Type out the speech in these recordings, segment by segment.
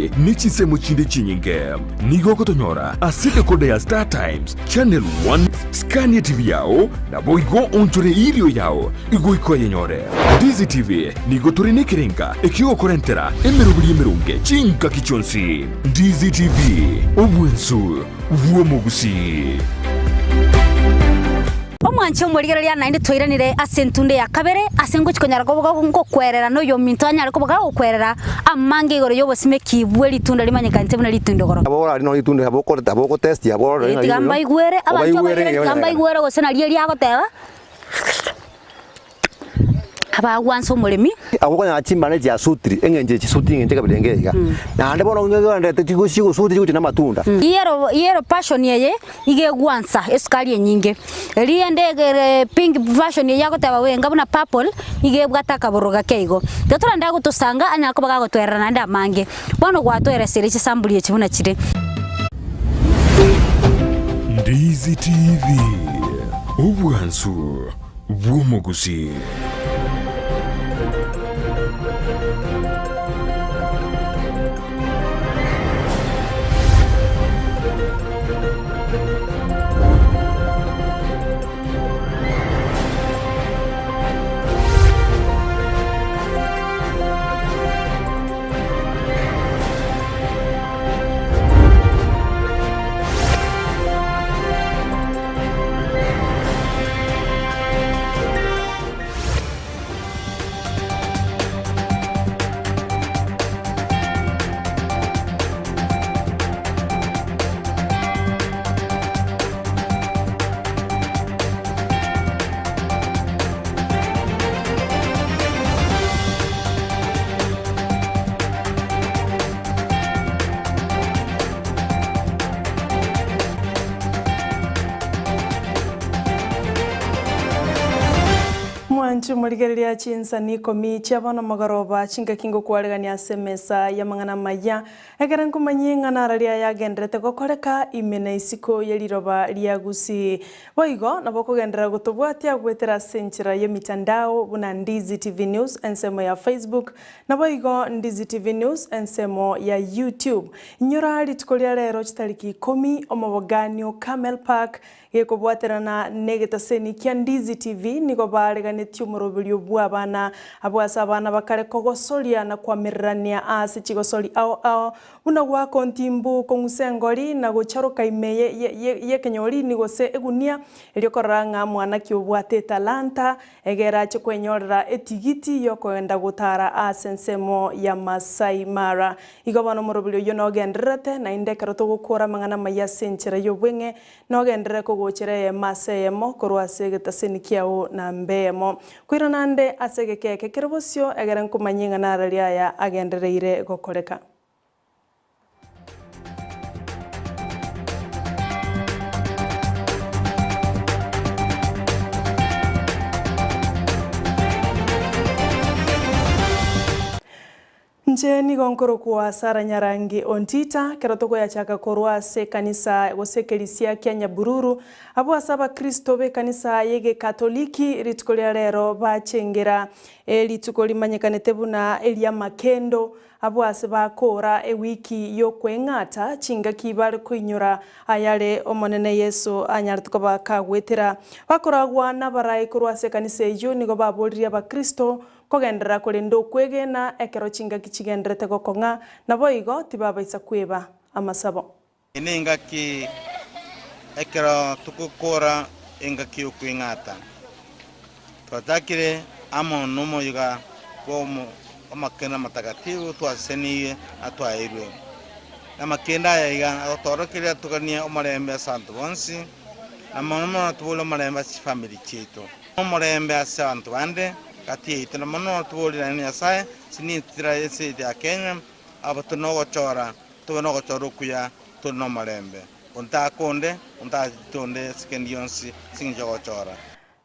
TV ni chisemo chinde chinyinge nigo kotonyora aside kode ya Star Times Channel 1 Scania TV yao na boigo onchore irio yao igo iko yenyore Ndizi TV nigo turine kirenga ekigo korentera emerubuli emerunge chinka kichonsi Ndizi TV obwensu vuomogusi Omwanche omurigereria nainde twiranire asentunde ya kabere asengo chikonyara ko kwerera no yo minto anyare ko kwerera amange igoro yo bosime kibwe litunda limanyekante buna litundo goro abora no litundo aboko test abora ino gamba igwere abantu gamba igwere gosena liye lyagoteba aba wanso mulimi aboko nya chimane ja sutri engenje chisuti engenje kabirengega na ande bona ngego ndete chigushiko suti chikuti na matunda yero passion yeye ige gwansa esukali nyinge liye ndegere pink version yako taba wenga buna purple ige bwataka boroga keigo gatura ndago tusanga anya ko bagago twerana nda mange bono gwatwere sire chisambulie chibuna chire Ndizi TV ubwansu bwomogusi Amayia Chinsa Ikomi chabona magaroba chinga kingo kwaregania semesa ya mangana maya egeren kumanyenga nararia ya gendrete gokoreka imena isiko yeliroba liagusi boigo naboko gendera gutubwatia gwetera senchira ya mitandao buna Ndizi TV News ensemo ya Facebook na boigo Ndizi TV News ensemo ya YouTube nyora litukolia lero chitariki 10 omaboganio Camel Park yeko bwaterana negeta seni kia Ndizi TV niko bareganetio murobelio bwa bana abwasa bana bakare kogosolia na kwamirania ase chigosoli ao una gwa kontimbu kongusengori na gocharoka imeye ye kenyori ni gose egunia eliokoranga mwana kiobwate talanta egera chikwenyorera etigiti yokoenda gutara asensemo ya Masai Mara igobano murobelio yo nogenderete na indekero to gukora mangana maya senchera yo bwenge nogendere gochereye masemo korwase getaseni kiao na mbemo kwironande asegekeke kirobosio egeren kumanyinga nararia ya agendereire gokoreka Njeni gonkoro kwa Sara Nyarangi ontita kerotoko ya chaka korwa se kanisa gosekelisia Kenya bururu abo asaba Kristo be kanisa yege katoliki ritukolia lero bachengera litukoli manyekanete buna elia makendo abo asaba kora wiki yo kwengata chinga kibale kuinyura ayale omonene Yesu anyartuko bakagwetera bakoragwa nabarai korwa se kanisa yo nigo baboliria ba Kristo kogendera kolendo kwegena ekero chinga kichigendrete gokonga na boigo tibaba isakweba amasabo inenga ki ekero tukukora enga ki ukwingata twatakire amo nomo yiga bomo amakena matakatifu twaseniye atwairwe amakenda yiga atorokire tukania omarembe santo bonsi na mama tubola marembe si family cheto omarembe asanto bande kati itana mano tubolira ni asaye sinitira ese ya Kenya abatonogo chora tubonogo chorukuya tuno marembe unta konde unta tonde skendionsi sinjogo chora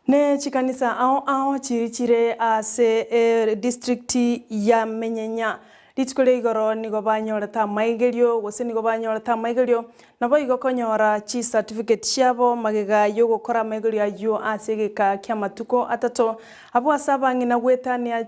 ne chikanisa ao chirichire ase district ya Menyenya litukole igoro nigo banyora ta maigerio gose nigo banyora ta maigerio nabo igo konyora chi certificate shabo magega yo gukora maigerio ayo asegeka kya matuko atato abo asaba ngina gwetania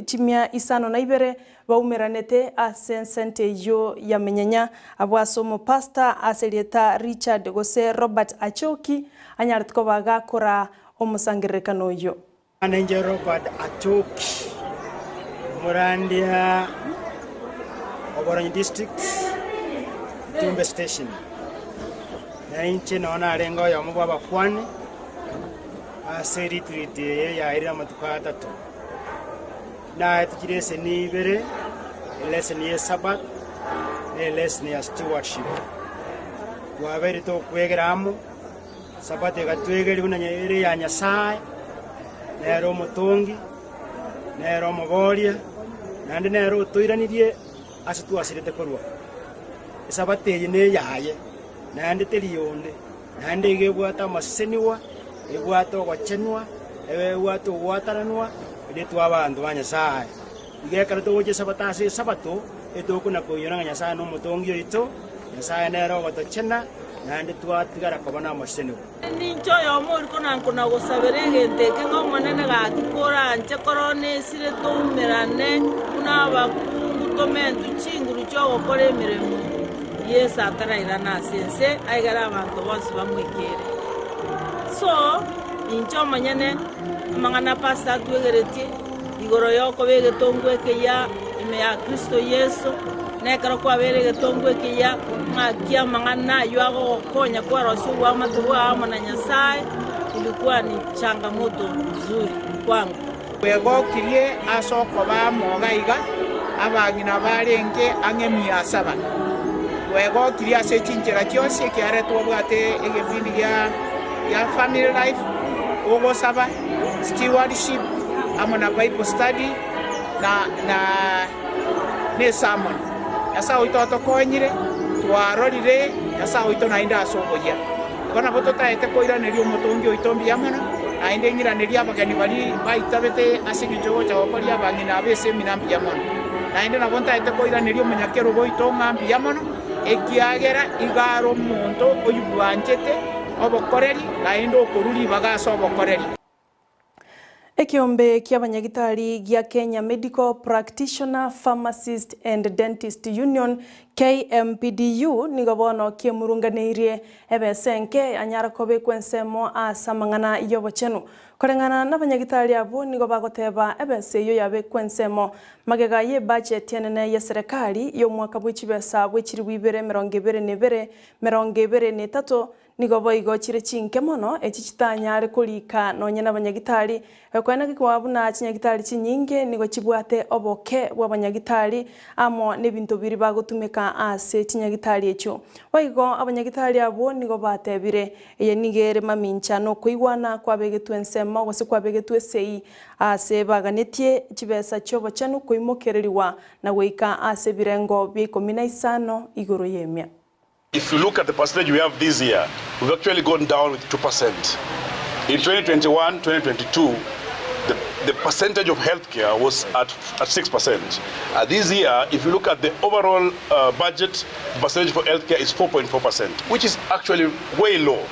chimia isano na ibere baumeranete ase sente yo ya menyenya abwasomo pastor aselieta Richard gose Robert Achoki anyartko baga kora omusangirekano yo Manager Robert Achoki Murandia Ogoranyi district Tumbe station na inche naona arengo ya mubwa bakwane aseri twite ya ira matuka 3 na tikirese ni ibere lesson ye sabat ne lesson ya stewardship wabere to kwegeramu sabat ga twegeri unanya ire ya nyasaye nero mutongi nero mugoria nandi nero tuiranirie asitu asirete korwa sabat ye ne yaye nandi terionde nandi gebwata maseniwa ebwato gwachenwa ebwato gwataranwa edetu abantu banyasaye igekara to goje sabatase sabato etokuna koyona nyasaye no mutongio ito nyasaye nero gotochena nandi twatigara kobana maseniwa nincho yo muri kuna gosaberenge nteke ngomonene gakikora anche korone sire tumerane kuna bakungu tomentu chinguru cyo gukora emirimo Yes, ataraira na sense aigara abantu bose bamwikere so incho manyane mangana pasta twegereti igoro yoko bege tongweke ya ime ya Kristo Yesu nekara kwa berege tongweke ya makia mangana yago konya kwa rosu wa matuwa ama na Nyasaye ilikuwa ni changamoto nzuri kwangu wego kirie asoko ba mogaiga abagina barenge angemia 7 wego kiria se chinchera cyose kyare tobwate egebini ya family life ogo saba stewardship amona Bible study na ne sermon asa oito konyire twarorire asa oito na inda asoboya kona botota ete koira nerio motongi oitombi amana ainde ngira neria bagani bali baitabete asingijogo chawakori abangina abese minambi amana nainde na bonta ete koira nerio munyakero boito ngambi amana ekiagera igaro muntu oyubwanchete obokoreri nainde okoruri bagaso obokoreri Ekiombe kia banyagitari gia Kenya Medical Practitioner Pharmacist and Dentist Union KMPDU nigobono kie murunganeirie ebesenke anyara kobe kwensemo asamangana yobochenu korengana n'abanyagitari abo nigo bagoteba ebese yo yabe kwensemo magega ye budget yenene ya serikali yo mwaka bw'ikibesa bw'ikiri 2022 nigo boigo chire chinke mono echichitanya ari kulika nonye n'abanyagitari kwena kikwabuna chinyagitari chinyinge nigo chibwate oboke bw'abanyagitari amo n'ebintu biri bagotumeka ase chinyagitari echo boigo abanyagitari abo nigo batebire eye nigere mamincha no kuigwana kwabegetwe ensemo gose kwabegetwe sei ase baganetie chibesa chobo chanu kuimokereriwa na weika ase birengo bi15 igoro yemya. If you look at the percentage we have this year, we've actually gone down with 2%. In 2021-2022, the percentage of healthcare was at 6%. This year, if you look at the overall budget, percentage for healthcare is 4.4%, which is actually way low.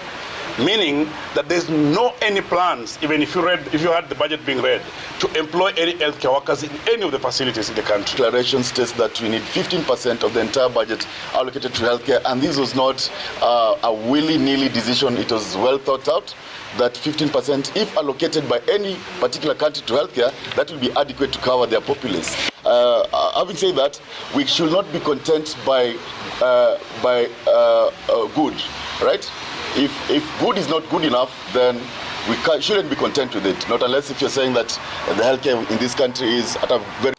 Meaning that there's no any plans, even if you had the budget being read, to employ any healthcare workers in any of the facilities in the country. Declaration states that we need 15% of the entire budget allocated to healthcare, and this was not a willy-nilly decision. It was well thought out that 15%, if allocated by any particular country to healthcare, that will be adequate to cover their populace. Having said that, we should not be content by good, right? If good is not good enough, then we shouldn't be content with it. Not unless if you're saying that the healthcare in this country is at a very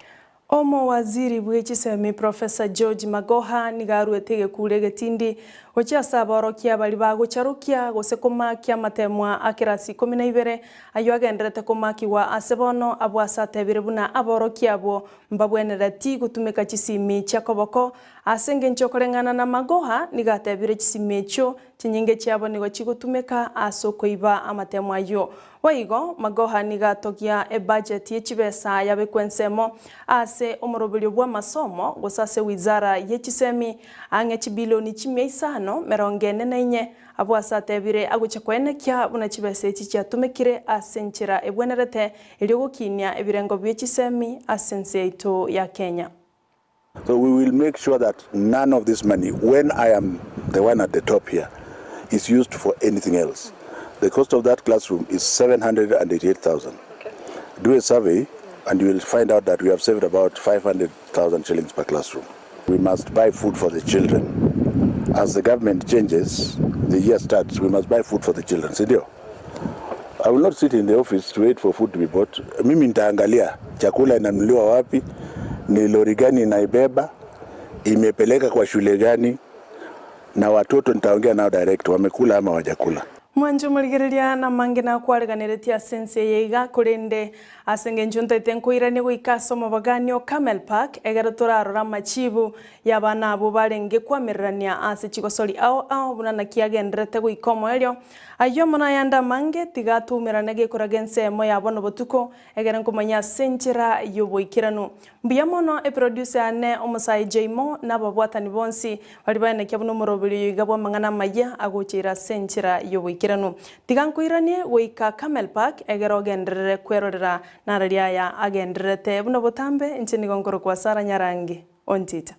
Omo waziri bw'ekisemi Professor George Magoha nigaruetege kurege tindi ocha saborokia bali bagocharukia gosekoma kia matemwa akirasi 12 ayo agenderete komakiwa asebono abwasate birebuna aborokia abo mbabwenerati gutumika chisimi chakoboko asenge nchokorengana na Magoha nigatebire chisimi cho chinyinge cyabo nigo chigutumika asokoiba amatemwa yo waigo Magoha nigatogia budget y'ekibesa yabekwensemo ase omurobelyo bwa masomo gosase wizara y'ekisemi ange chibilioni 544 abwasatebire agucha kwenekya buna kibese eki kyatumikire asenchera ebwenerete elyo gukinya ebirengo by'ekisemi asense ito ya Kenya. So we will make sure that none of this money, when I am the one at the top here, is used for anything else. The cost of that classroom is 788,000. Do a survey and you will find out that we have saved about 500,000 shillings per classroom. We must buy food for the children. As the government changes, the year starts, we must buy food for the children. Sidio? I will not sit in the office to wait for food to be bought. Mimi nitaangalia chakula inanunuliwa wapi, ni lori gani inaibeba, imepeleka kwa shule gani, na watoto nitaongea nao direct wamekula ama hawajakula. Mwanjo murigereria na mangena kwariganiretia sense yeiga kurinde asenge njunta itenkuirani guikaso mabaganio Camel Park egero turarora machibu yabana abo barenge kwamirania ase chigosori ao bunana kiagendrete guikomo elio ayo mona yanda mange tigatumirane gekuragense mo yabono botuko egero nkumanya senchira yoboikiranu mbuya mono e producer ane omusai Jmo na babwatani bonsi bali bane kyabuno morobiri yigabwa mangana maya agochira senchira yoboikiranu tigankuiranie guika Camel Park egero gendrere kwerorera nararia ya agendrete buno botambe nchini gongoro kwa Sara Nyarangi ontita.